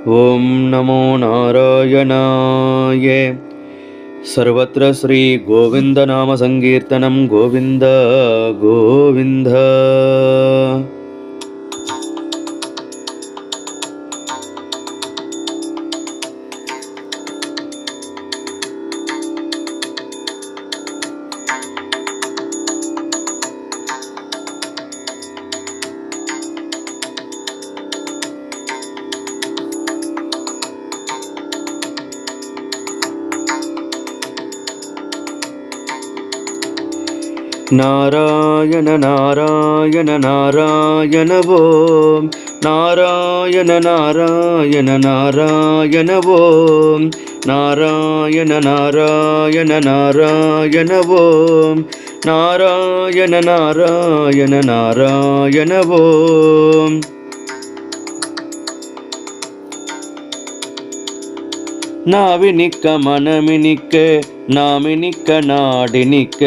ओम नमो नारायणाय। सर्वत्र श्री गोविंद नाम संकीर्तनं गोविंद गोविंद। नारायण नारायण नारायण ओम नारायण नारायण नारायण ओम नारायण नारायण नारायण ओम नारायण नारायण नारायण ओम। நாவினிக்க மனமினிக்க நாமினிக்க நாடினிக்க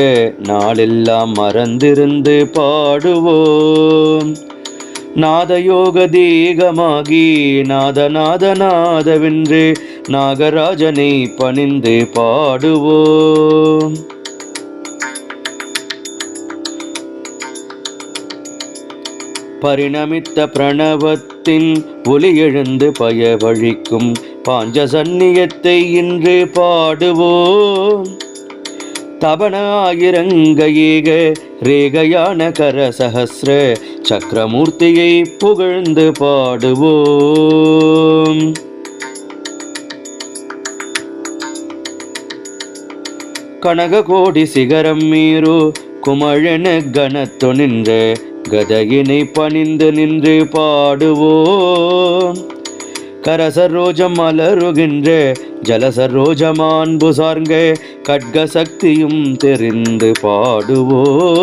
நாளெல்லாம் மறந்திருந்து பாடுவோம். நாதயோக தீகமாகி நாதநாதநாதவென்று நாகராஜனை பணிந்து பாடுவோம். பரிணமித்த பிரணவத்தின் ஒலி எழுந்து பயவழிக்கும் பாஞ்சசன்னியத்தை இன்று பாடுவோம். தபன ஆயிரங்க ஏக ரேகையான கரசஹஸ்ர சக்கரமூர்த்தியை புகழ்ந்து பாடுவோம். கனககோடி சிகரம் மீறு குமழன கனத்து நின்ற கதையினை பணிந்து நின்று பாடுவோம். கரசரோஜம் மலருகின்ற ஜலசரோஜமான்பு சார்ங்க கட்க சக்தியும் தெரிந்து பாடுவோம்.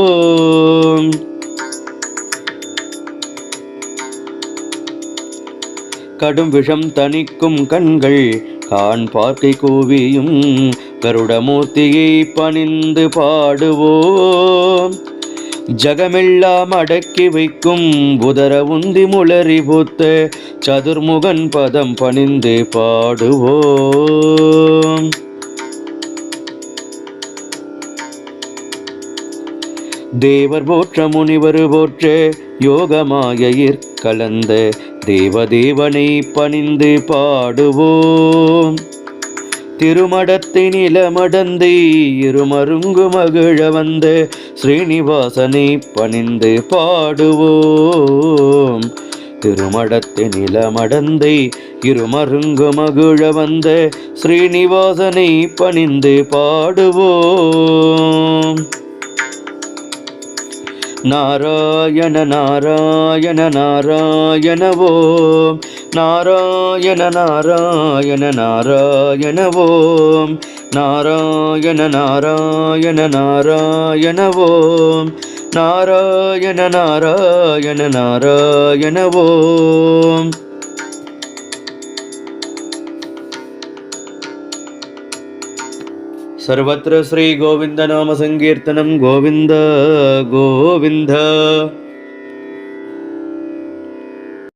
கடும் விஷம் தணிக்கும் கண்கள் கான் பார்க்கை கூவியும் கருடமூர்த்தியை பணிந்து பாடுவோம். ஜகமெல்லாம் அடக்கி வைக்கும் புதர உந்தி முளறி பூத்த சதுர்முகன் பதம் பணிந்து பாடுவோம். தேவர் போற்ற முனிவர் போற்ற யோகமாயிற் கலந்த தேவதேவனை பணிந்து பாடுவோம். திருமடத்தை நிலமடந்தை இருமருங்கு மகிழ வந்த ஸ்ரீனிவாசனை பணிந்து பாடுவோம். திருமடத்தை நிலமடந்தை இருமருங்கு மகிழ வந்த ஸ்ரீனிவாசனை பணிந்து பாடுவோம். நாராயண நாராயண நாராயண ஓம் நாராயண நாராயண நாராயண ஓம் நாராயண நாராயண நாராயண ஓம் நாராயண நாராயண நாராயண ஓம். सर्वत्र श्री गोविंद नाम संकीर्तनं गोविंद गोविंद।